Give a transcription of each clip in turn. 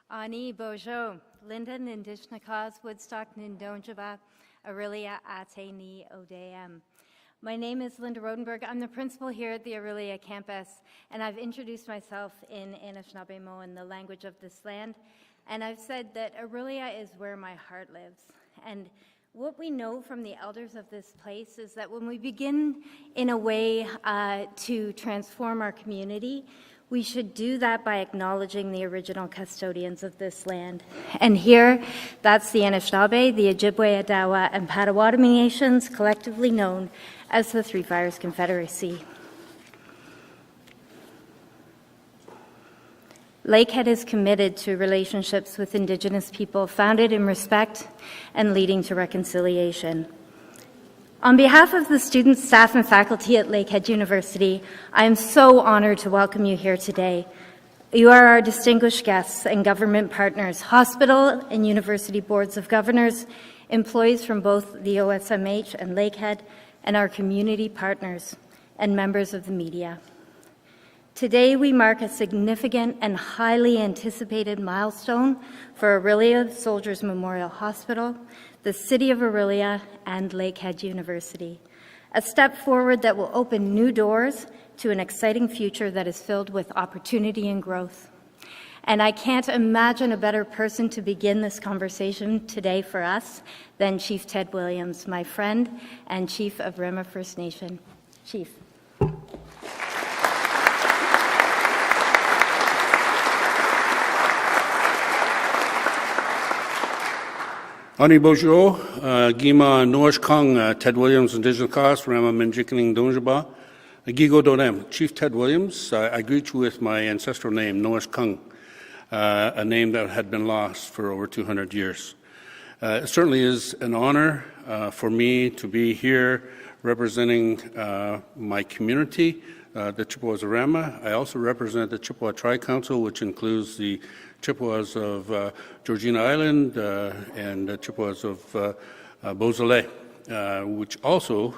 Ani Bojo, Linda Nindishnakas, Woodstock Nindonjaba, Aurelia Ate Ni Odem. My name is Linda Rodenberg. I'm the principal here at the Aurelia campus, and I've introduced myself in Anishinaabe in the language of this land. And I've said that Aurelia is where my heart lives. And what we know from the elders of this place is that when we begin in a way to transform our community, we should do that by acknowledging the original custodians of this land. And here, that's the Anishinaabe, the Ojibwe, Adawa, and Potawatomi nations, collectively known as the Three Fires Confederacy. Lakehead is committed to relationships with Indigenous people founded in respect and leading to reconciliation. On behalf of the students, staff, and faculty at Lakehead University, I am so honored to welcome you here today. You are our distinguished guests and government partners, hospital and university boards of governors, employees from both the OSMH and Lakehead, and our community partners and members of the media. Today, we mark a significant and highly anticipated milestone for Aurelia Soldiers Memorial Hospital, the City of Aurelia, and Lakehead University. A step forward that will open new doors to an exciting future that is filled with opportunity and growth. And I can't imagine a better person to begin this conversation today for us than Chief Ted Williams, my friend and Chief of Rema First Nation. Chief. Ani Bojo, Gima Noash Kong, Ted Williams, Indigenous Cause, Rama Minjikaning Donjaba, Gigo Donem, Chief Ted Williams. I greet you with my ancestral name, Noash Kong, a name that had been lost for over 200 years. It certainly is an honor for me to be here representing my community, the Chippewas of Rama. I also represent the Chippewa Tri-Council, which includes the Chippewas of Georgina Island and the Chippewas of Beausoleil, which also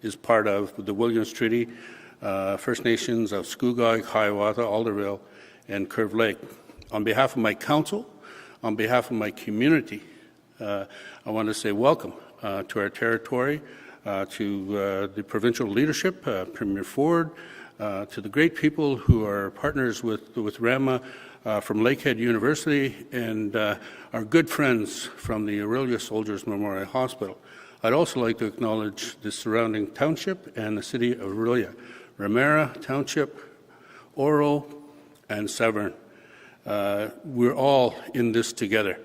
is part of the Williams Treaty, First Nations of Scugog, Hiawatha, Alderville, and Curve Lake. On behalf of my council, on behalf of my community, I want to say welcome to our territory, to the provincial leadership, Premier Ford, to the great people who are partners with Rama from Lakehead University, and our good friends from the Aurelia Soldiers Memorial Hospital. I'd also like to acknowledge the surrounding township and the city of Aurelia, Ramera Township, Oro, and Severn. We're all in this together.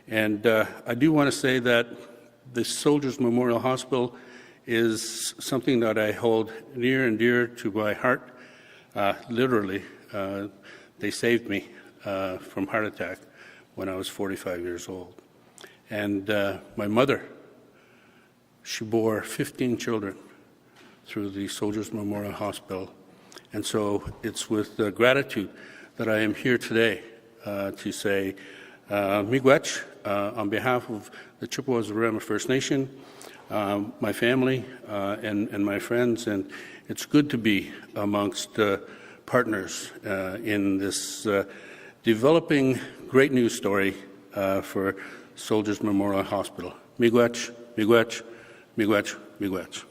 And I do want to say that the Soldiers Memorial Hospital is something that I hold near and dear to my heart. Literally, they saved me from heart attack when I was 45 years old. And my mother, she bore 15 children through the Soldiers Memorial Hospital. And so it's with gratitude that I am here today to say miigwech on behalf of the Chippewas of Rama First Nation, my family, and my friends. And it's good to be amongst partners in this developing great news story for Soldiers Memorial Hospital. Miigwech, miigwech, miigwech, miigwech.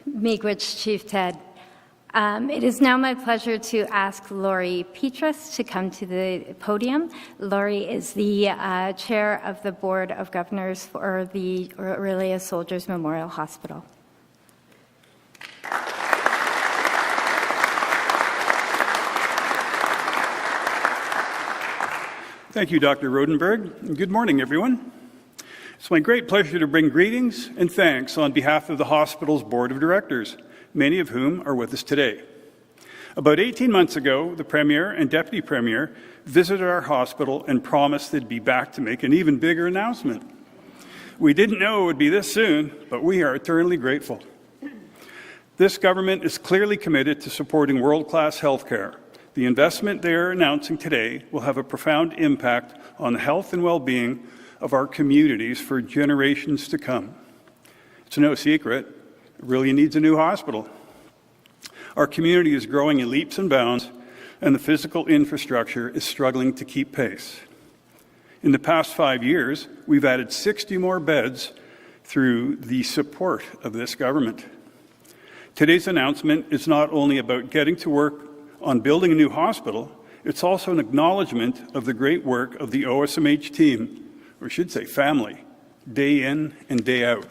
Miigwech, Chief Ted. It is now my pleasure to ask Laurie Petrus to come to the podium. Laurie is the chair of the Board of Governors for the Aurelia Soldiers Memorial Hospital. Thank you, Dr. Rodenberg. Good morning, everyone. It's my great pleasure to bring greetings and thanks on behalf of the hospital's board of directors, many of whom are with us today. About 18 months ago, the Premier and Deputy Premier visited our hospital and promised they'd be back to make an even bigger announcement. We didn't know it would be this soon, but we are eternally grateful. This government is clearly committed to supporting world-class healthcare. The investment they are announcing today will have a profound impact on the health and well-being of our communities for generations to come. It's no secret, it really needs a new hospital. Our community is growing in leaps and bounds, and the physical infrastructure is struggling to keep pace. In the past 5 years, we've added 60 more beds through the support of this government. Today's announcement is not only about getting to work on building a new hospital, it's also an acknowledgement of the great work of the OSMH team, or I should say family, day in and day out.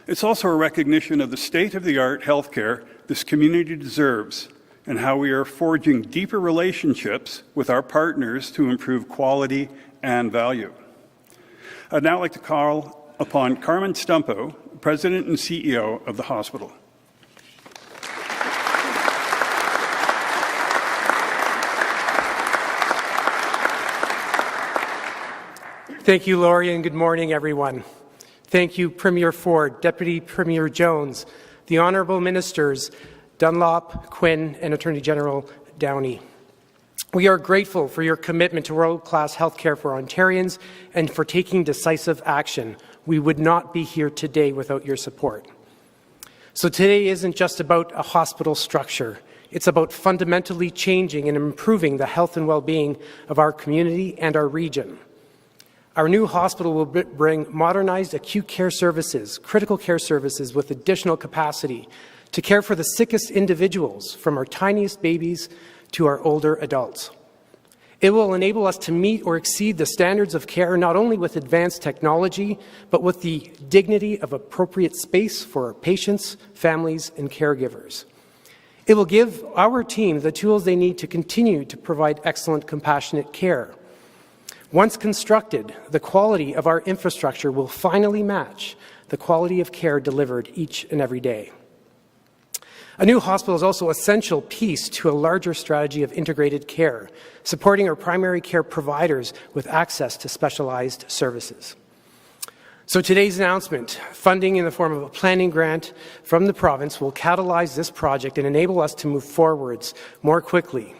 It's also a recognition of the state-of-the-art healthcare this community deserves and how we are forging deeper relationships with our partners to improve quality and value. I'd now like to call upon Carmen Stumpo, President and CEO of the hospital. Thank you, Laurie, and good morning, everyone. Thank you, Premier Ford, Deputy Premier Jones, the Honourable Ministers Dunlop, Quinn, and Attorney General Downey. We are grateful for your commitment to world-class healthcare for Ontarians and for taking decisive action. We would not be here today without your support. So today isn't just about a hospital structure. It's about fundamentally changing and improving the health and well-being of our community and our region. Our new hospital will bring modernized acute care services, critical care services with additional capacity to care for the sickest individuals, from our tiniest babies to our older adults. It will enable us to meet or exceed the standards of care not only with advanced technology, but with the dignity of appropriate space for our patients, families, and caregivers. It will give our team the tools they need to continue to provide excellent, compassionate care. Once constructed, the quality of our infrastructure will finally match the quality of care delivered each and every day. A new hospital is also an essential piece to a larger strategy of integrated care, supporting our primary care providers with access to specialized services. So today's announcement, funding in the form of a planning grant from the province, will catalyze this project and enable us to move forwards more quickly.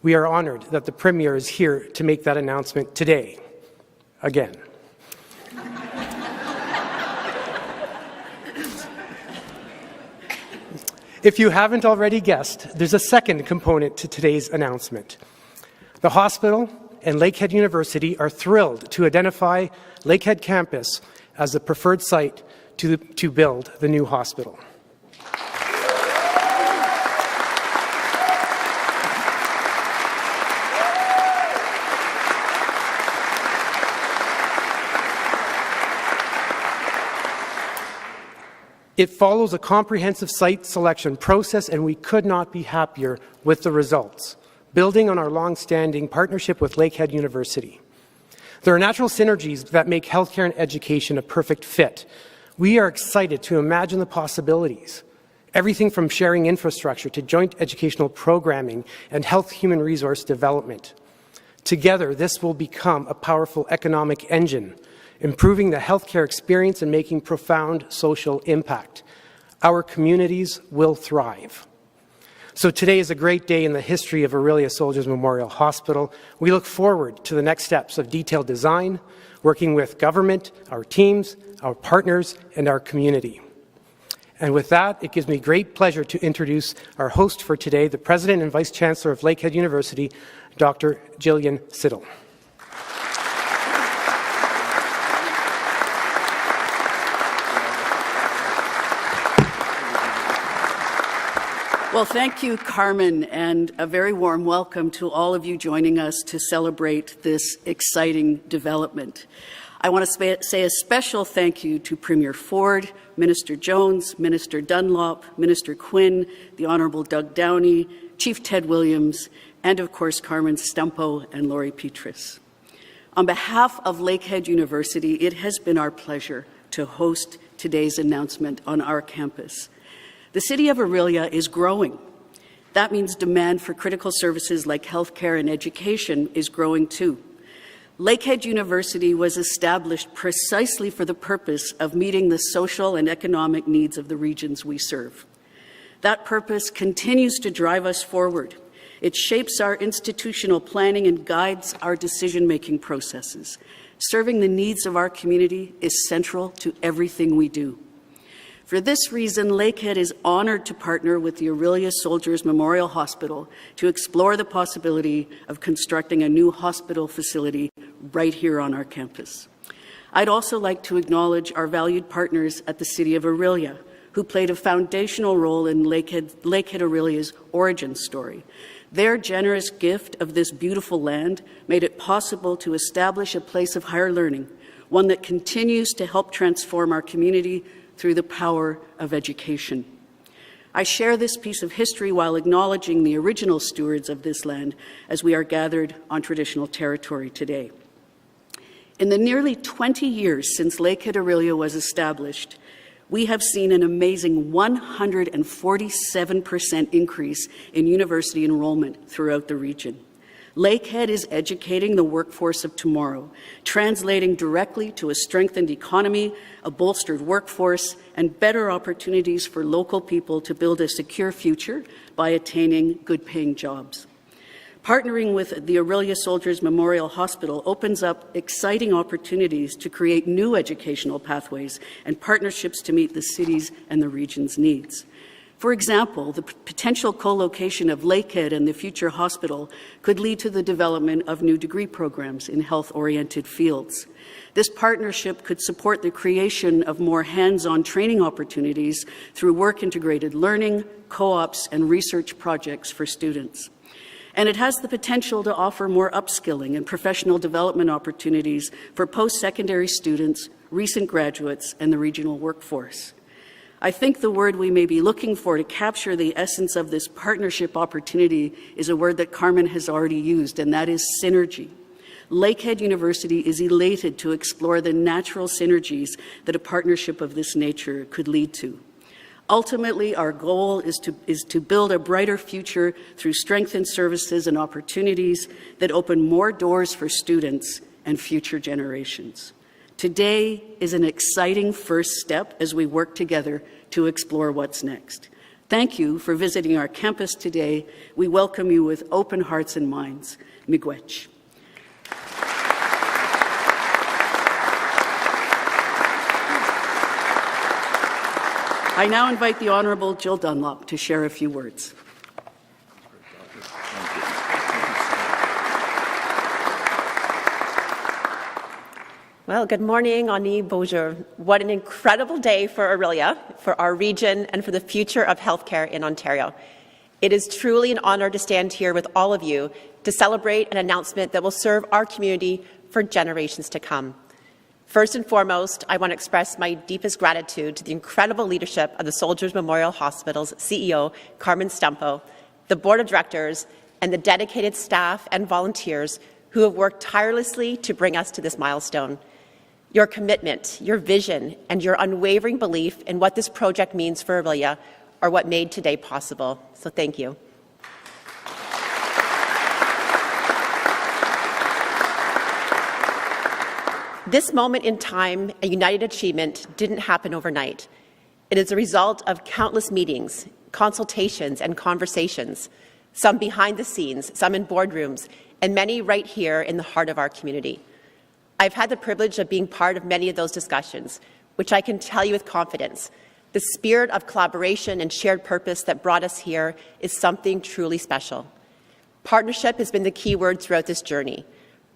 We are honoured that the Premier is here to make that announcement today, again. If you haven't already guessed, there's a second component to today's announcement. The hospital and Lakehead University are thrilled to identify Lakehead campus as the preferred site to build the new hospital. It follows a comprehensive site selection process, and we could not be happier with the results, building on our long-standing partnership with Lakehead University. There are natural synergies that make healthcare and education a perfect fit. We are excited to imagine the possibilities, everything from sharing infrastructure to joint educational programming and health human resource development. Together, this will become a powerful economic engine, improving the healthcare experience and making profound social impact. Our communities will thrive. So today is a great day in the history of Orillia Soldiers Memorial Hospital. We look forward to the next steps of detailed design, working with government, our teams, our partners, and our community. And with that, it gives me great pleasure to introduce our host for today, the President and Vice Chancellor of Lakehead University, Dr. Jillian Siddle. Well, thank you, Carmen, and a very warm welcome to all of you joining us to celebrate this exciting development. I want to say a special thank you to Premier Ford, Minister Jones, Minister Dunlop, Minister Quinn, the Honourable Doug Downey, Chief Ted Williams, and of course Carmen Stumpo and Laurie Petrus. On behalf of Lakehead University, it has been our pleasure to host today's announcement on our campus. The City of Orillia is growing. That means demand for critical services like healthcare and education is growing too. Lakehead University was established precisely for the purpose of meeting the social and economic needs of the regions we serve. That purpose continues to drive us forward, It shapes our institutional planning and guides our decision-making processes. Serving the needs of our community is central to everything we do. For this reason, Lakehead is honoured to partner with the Orillia Soldiers Memorial Hospital to explore the possibility of constructing a new hospital facility right here on our campus. I'd also like to acknowledge our valued partners at the City of Orillia, who played a foundational role in Lakehead Orillia's origin story. Their generous gift of this beautiful land made it possible to establish a place of higher learning, one that continues to help transform our community through the power of education. I share this piece of history while acknowledging the original stewards of this land as we are gathered on traditional territory today. In the nearly 20 years since Lakehead Orillia was established, we have seen an amazing 147% increase in university enrollment throughout the region. Lakehead is educating the workforce of tomorrow, translating directly to a strengthened economy, a bolstered workforce, and better opportunities for local people to build a secure future by attaining good-paying jobs. Partnering with the Orillia Soldiers Memorial Hospital opens up exciting opportunities to create new educational pathways and partnerships to meet the city's and the region's needs. For example, the potential co-location of Lakehead and the future hospital could lead to the development of new degree programs in health-oriented fields. This partnership could support the creation of more hands-on training opportunities through work-integrated learning, co-ops, and research projects for students. And it has the potential to offer more upskilling and professional development opportunities for post-secondary students, recent graduates, and the regional workforce. I think the word we may be looking for to capture the essence of this partnership opportunity is a word that Carmen has already used, and that is synergy. Lakehead University is elated to explore the natural synergies that a partnership of this nature could lead to. Ultimately, our goal is to build a brighter future through strengthened services and opportunities that open more doors for students and future generations. Today is an exciting first step as we work together to explore what's next. Thank you for visiting our campus today. We welcome you with open hearts and minds. Miigwech. I now invite the Honourable Jill Dunlop to share a few words. Well, good morning, Ani Bonjour. What an incredible day for Orillia, for our region, and for the future of healthcare in Ontario. It is truly an honour to stand here with all of you to celebrate an announcement that will serve our community for generations to come. First and foremost, I want to express my deepest gratitude to the incredible leadership of the Soldiers Memorial Hospital's CEO, Carmen Stumpo, the Board of Directors, and the dedicated staff and volunteers who have worked tirelessly to bring us to this milestone. Your commitment, your vision, and your unwavering belief in what this project means for Orillia are what made today possible. So thank you. This moment in time, a united achievement, didn't happen overnight. It is a result of countless meetings, consultations, and conversations, some behind the scenes, some in boardrooms, and many right here in the heart of our community. I've had the privilege of being part of many of those discussions, which I can tell you with confidence. The spirit of collaboration and shared purpose that brought us here is something truly special. Partnership has been the key word throughout this journey.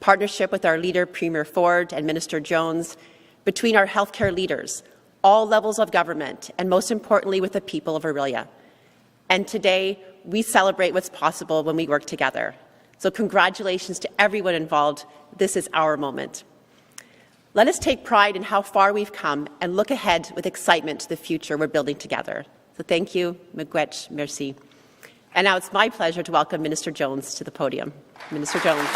Partnership with our leader, Premier Ford, and Minister Jones, between our healthcare leaders, all levels of government, and most importantly, with the people of Orillia. And today, we celebrate what's possible when we work together. So congratulations to everyone involved. This is our moment. Let us take pride in how far we've come and look ahead with excitement to the future we're building together. So thank you, miigwech, merci. And now it's my pleasure to welcome Minister Jones to the podium. Minister Jones.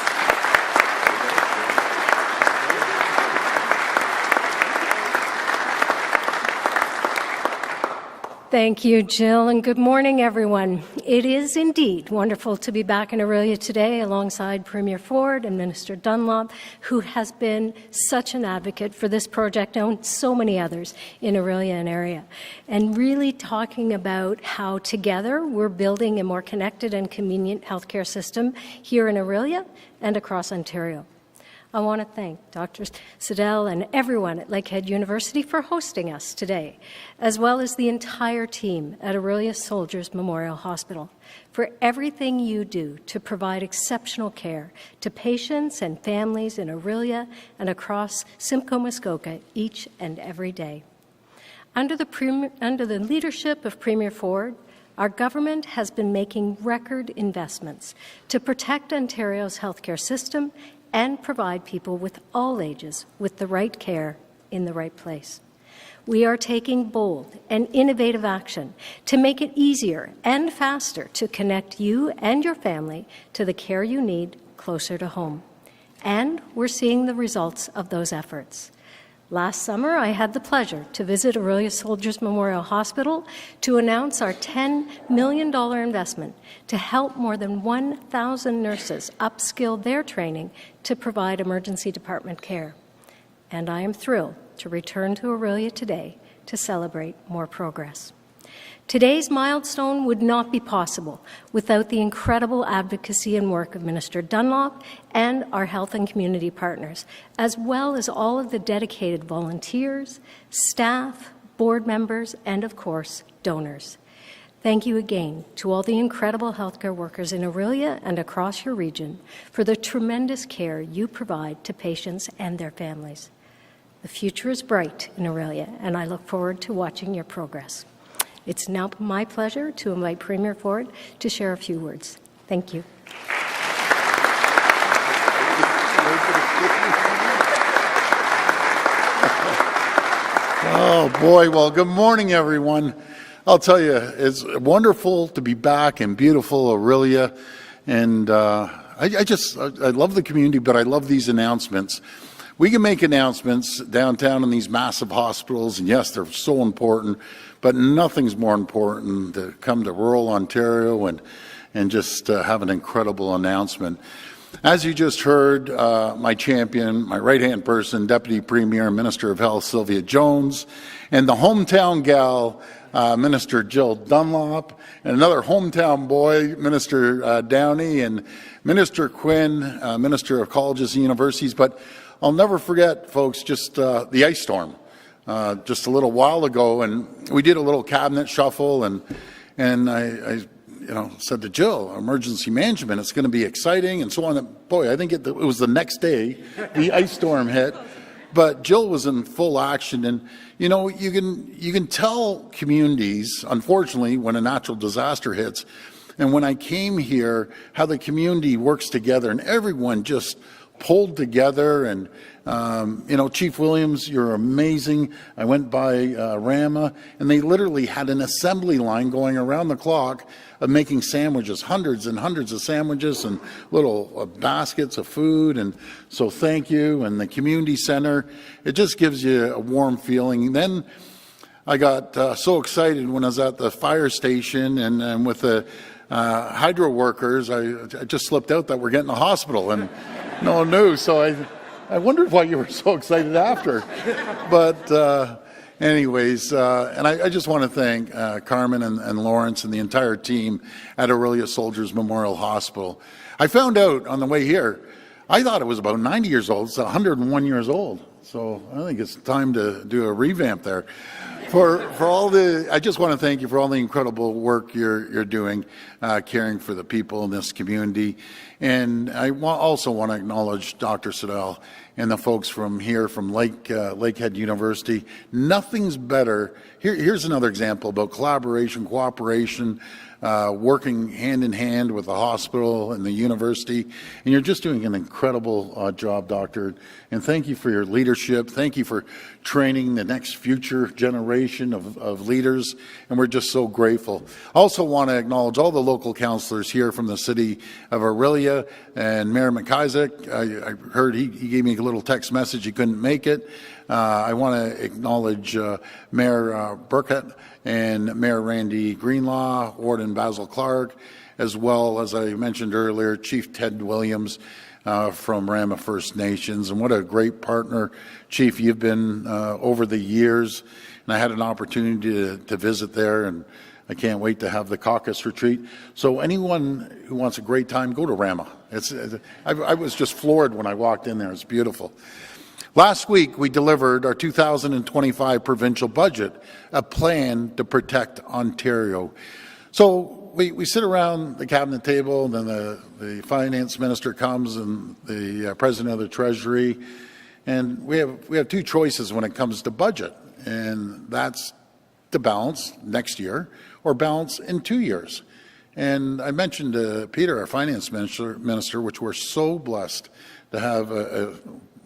Thank you, Jill, and good morning, everyone. It is indeed wonderful to be back in Orillia today alongside Premier Ford and Minister Dunlop, who has been such an advocate for this project and so many others in Orillia and area, and really talking about how together we're building a more connected and convenient healthcare system here in Orillia and across Ontario. I want to thank Dr. Siddell and everyone at Lakehead University for hosting us today, as well as the entire team at Orillia Soldiers Memorial Hospital for everything you do to provide exceptional care to patients and families in Orillia and across Simcoe, Muskoka each and every day. Under the leadership of Premier Ford, our government has been making record investments to protect Ontario's healthcare system and provide people with all ages with the right care in the right place. We are taking bold and innovative action to make it easier and faster to connect you and your family to the care you need closer to home. And we're seeing the results of those efforts. Last summer, I had the pleasure to visit Orillia Soldiers Memorial Hospital to announce our $10 million investment to help more than 1,000 nurses upskill their training to provide emergency department care. And I am thrilled to return to Orillia today to celebrate more progress. Today's milestone would not be possible without the incredible advocacy and work of Minister Dunlop and our health and community partners, as well as all of the dedicated volunteers, staff, board members, and of course, donors. Thank you again to all the incredible healthcare workers in Orillia and across your region for the tremendous care you provide to patients and their families. The future is bright in Orillia, and I look forward to watching your progress. It's now my pleasure to invite Premier Ford to share a few words. Thank you. Oh, boy. Well, good morning, everyone. I'll tell you, it's wonderful to be back in beautiful Orillia. And I love the community, but I love these announcements. We can make announcements downtown in these massive hospitals, and yes, they're so important, but nothing's more important to come to rural Ontario and just have an incredible announcement. As you just heard, my champion, my right-hand person, Deputy Premier and Minister of Health, Sylvia Jones, and the hometown gal, Minister Jill Dunlop, and another hometown boy, Minister Downey, and Minister Quinn, Minister of Colleges and Universities. But I'll never forget, folks, just the ice storm just a little while ago, and we did a little cabinet shuffle, and I said to Jill, emergency management, it's going to be exciting, and so on. Boy, I think it was the next day the ice storm hit, but Jill was in full action, and you can tell communities, unfortunately, when a natural disaster hits, and when I came here, how the community works together, and everyone just pulled together. And Chief Williams, you're amazing. I went by Rama, and they literally had an assembly line going around the clock of making sandwiches, hundreds and hundreds of sandwiches and little baskets of food. And so thank you. And the community center, it just gives you a warm feeling. And then I got so excited when I was at the fire station and with the hydro workers, I just slipped out that we're getting a hospital, and no one knew. So I wondered why you were so excited after. But anyways, and I just want to thank Carmen and Lawrence and the entire team at Orillia Soldiers Memorial Hospital. I found out on the way here, I thought it was about 90 years old. It's 101 years old. So I think it's time to do a revamp there. I just want to thank you for all the incredible work you're doing, caring for the people in this community. And I also want to acknowledge Dr. Siddell and the folks from here, from Lakehead University. Nothing's better. Here's another example about collaboration, cooperation, working hand in hand with the hospital and the university. And you're just doing an incredible job, Doctor. And thank you for your leadership. Thank you for training the next future generation of leaders. And we're just so grateful. I also want to acknowledge all the local councillors here from the city of Orillia and Mayor McIsaac. I heard he gave me a little text message. He couldn't make it. I want to acknowledge Mayor Burkett and Mayor Randy Greenlaw, Warden Basil Clark, as well as I mentioned earlier, Chief Ted Williams from Rama First Nations. And what a great partner, Chief, you've been over the years. And I had an opportunity to visit there, and I can't wait to have the caucus retreat. So anyone who wants a great time, go to Rama. I was just floored when I walked in there. It's beautiful. Last week, we delivered our 2025 provincial budget, a plan to protect Ontario. So we sit around the cabinet table, and then the finance minister comes and the president of the Treasury, and we have two choices when it comes to budget, and that's to balance next year or balance in 2 years. And I mentioned to Peter, our finance minister, which we're so blessed to have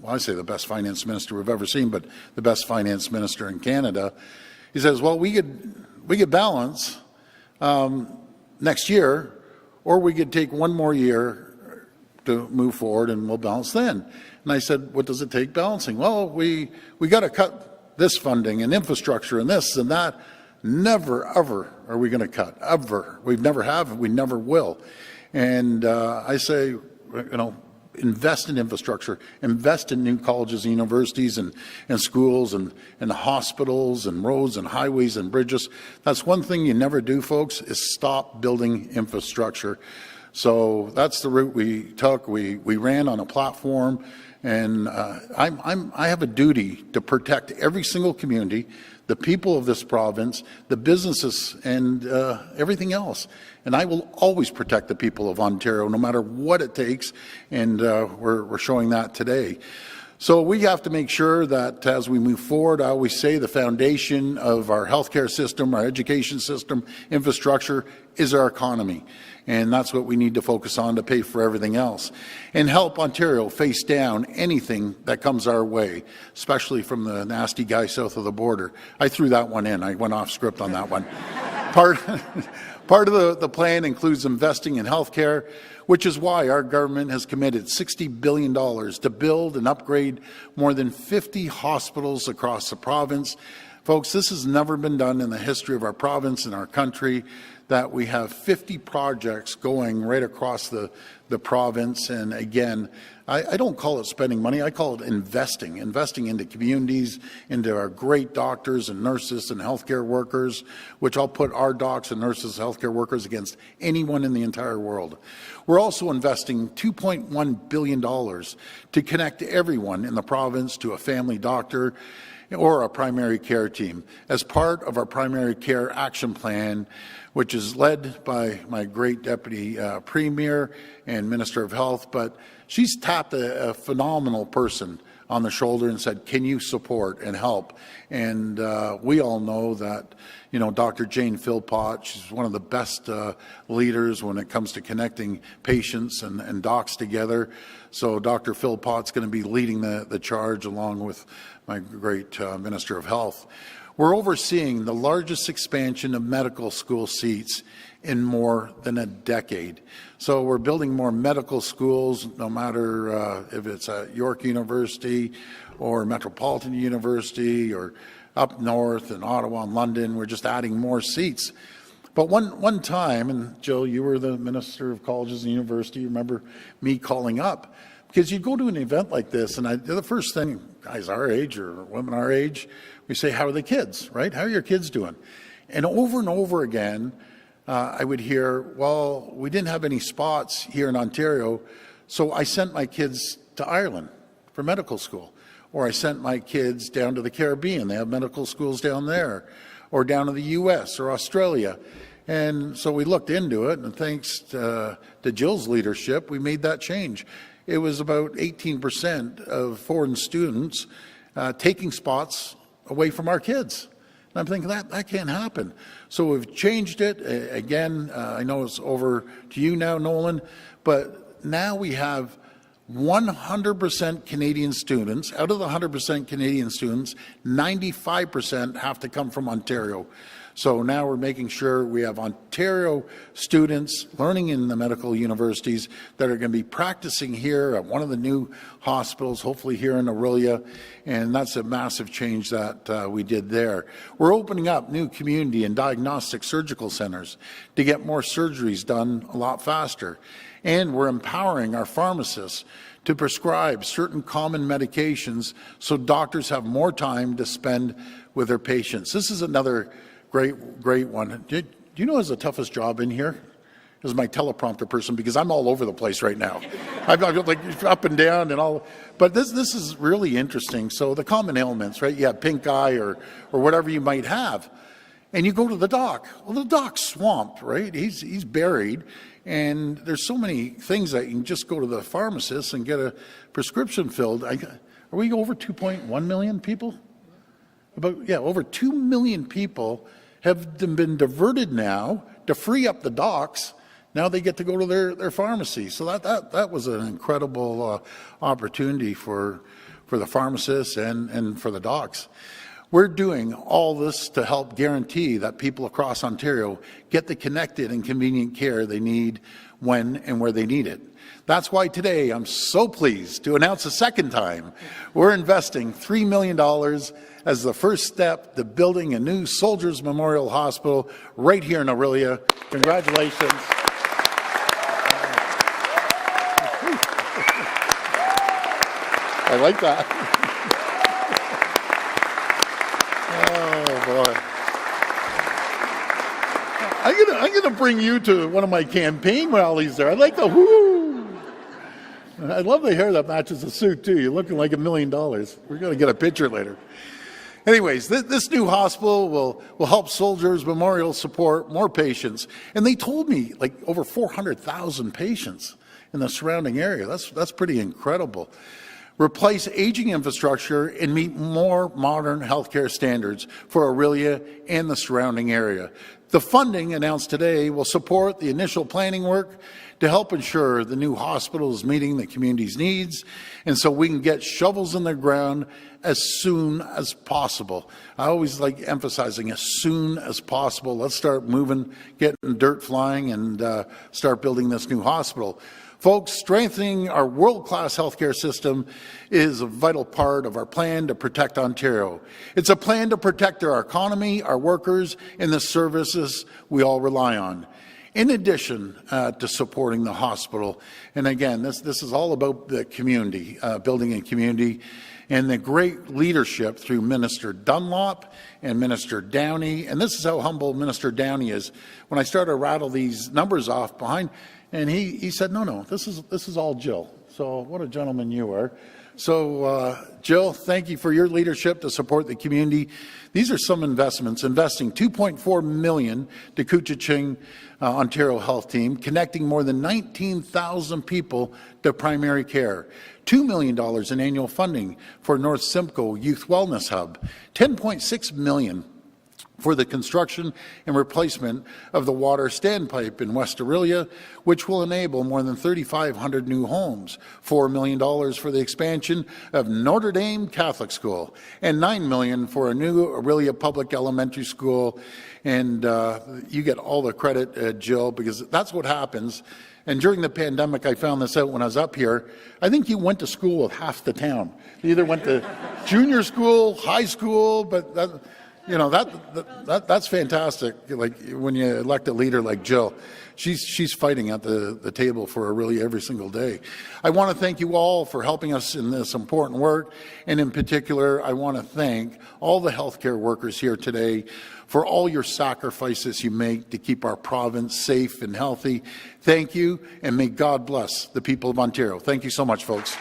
well, I say the best finance minister we've ever seen, but the best finance minister in Canada. He says, well, we could balance next year, or we could take one more year to move forward and we'll balance then. And I said, what does it take balancing? Well, we got to cut this funding and infrastructure and this and that. Never, ever are we going to cut, ever. We never have, we never will. And I say, invest in infrastructure, invest in new colleges and universities and schools and hospitals and roads and highways and bridges. That's one thing you never do, folks, is stop building infrastructure. So that's the route we took. We ran on a platform, and I have a duty to protect every single community, the people of this province, the businesses, and everything else. And I will always protect the people of Ontario, no matter what it takes, and we're showing that today. So we have to make sure that as we move forward, I always say the foundation of our healthcare system, our education system, infrastructure is our economy. And that's what we need to focus on to pay for everything else. And help Ontario face down anything that comes our way, especially from the nasty guy south of the border. I threw that one in. I went off script on that one. Part of the plan includes investing in healthcare, which is why our government has committed $60 billion to build and upgrade more than 50 hospitals across the province. Folks, this has never been done in the history of our province and our country, that we have 50 projects going right across the province. And again, I don't call it spending money, I call it investing into communities, into our great doctors and nurses and healthcare workers, which I'll put our docs and nurses and healthcare workers against anyone in the entire world. We're also investing $2.1 billion to connect everyone in the province to a family doctor or a primary care team as part of our primary care action plan, which is led by my great Deputy Premier and Minister of Health. But she's tapped a phenomenal person on the shoulder and said, can you support and help? And we all know that, Dr. Jane Philpott, she's one of the best leaders when it comes to connecting patients and docs together. So Dr. Philpott's going to be leading the charge along with my great Minister of Health. We're overseeing the largest expansion of medical school seats in more than a decade. So we're building more medical schools, no matter if it's at York University or Metropolitan University or up north in Ottawa and London. We're just adding more seats. But one time, and Jill, you were the Minister of Colleges and University, you remember me calling up, because you go to an event like this, and the first thing, guys our age or women our age, we say, how are the kids, right? How are your kids doing? And over again, I would hear, well, we didn't have any spots here in Ontario, so I sent my kids to Ireland for medical school. Or I sent my kids down to the Caribbean. They have medical schools down there. Or down to the U.S. or Australia. And so we looked into it, and thanks to Jill's leadership, we made that change. It was about 18% of foreign students taking spots away from our kids. And I'm thinking that can't happen. So we've changed it. Again, I know it's over to you now, Nolan, but now we have 100% Canadian students. Out of the 100% Canadian students, 95% have to come from Ontario. So now we're making sure we have Ontario students learning in the medical universities that are going to be practicing here at one of the new hospitals, hopefully here in Orillia, and that's a massive change that we did there. We're opening up new community and diagnostic surgical centers to get more surgeries done a lot faster. And we're empowering our pharmacists to prescribe certain common medications so doctors have more time to spend with their patients. This is another great one. Do you know what's the toughest job in here? Is my teleprompter person, because I'm all over the place right now. I'm like up and down and all. But this is really interesting. So the common ailments, right? You have pink eye or whatever you might have. And you go to the doc. Well, the doc's swamped, right? He's buried. And there's so many things that you can just go to the pharmacist and get a prescription filled. Are we over 2.1 million people? Over 2 million people have been diverted now to free up the docs. Now they get to go to their pharmacy. So that was an incredible opportunity for the pharmacists and for the docs. We're doing all this to help guarantee that people across Ontario get the connected and convenient care they need when and where they need it. That's why today I'm so pleased to announce a second time we're investing $3 million as the first step to building a new Soldiers Memorial Hospital right here in Orillia. Congratulations. I like that. Oh, boy. I'm gonna bring you to one of my campaign rallies there. I like the whoo. I love the hair that matches the suit too. You're looking like $1 million. We're gonna get a picture later. Anyways, this new hospital will help Soldiers Memorial support more patients. And they told me like over 400,000 patients in the surrounding area. That's pretty incredible. Replace aging infrastructure and meet more modern healthcare standards for Orillia and the surrounding area. The funding announced today will support the initial planning work to help ensure the new hospital is meeting the community's needs, and so we can get shovels in the ground as soon as possible. I always like emphasizing as soon as possible. Let's start moving, getting dirt flying, and start building this new hospital. Folks, strengthening our world-class healthcare system is a vital part of our plan to protect Ontario. It's a plan to protect our economy, our workers, and the services we all rely on. In addition to supporting the hospital, and again, this is all about the community, building a community, and the great leadership through Minister Dunlop and Minister Downey. And this is how humble Minister Downey is. When I started to rattle these numbers off behind, and he said, no, this is all Jill. So what a gentleman you are. So Jill, thank you for your leadership to support the community. These are some investments, investing $2.4 million to Couchiching Ontario Health Team, connecting more than 19,000 people to primary care. $2 million in annual funding for North Simcoe Youth Wellness Hub. $10.6 million for the construction and replacement of the water standpipe in West Orillia, which will enable more than 3,500 new homes, $4 million for the expansion of Notre Dame Catholic School, and $9 million for a new Orillia Public Elementary School. And you get all the credit, Jill, because that's what happens. And during the pandemic, I found this out when I was up here. I think you went to school with half the town. You either went to junior school, high school, but that's fantastic. Like when you elect a leader like Jill, she's fighting at the table for Orillia every single day. I want to thank you all for helping us in this important work, and in particular, I want to thank all the healthcare workers here today for all your sacrifices you make to keep our province safe and healthy. Thank you, and may God bless the people of Ontario. Thank you so much, folks.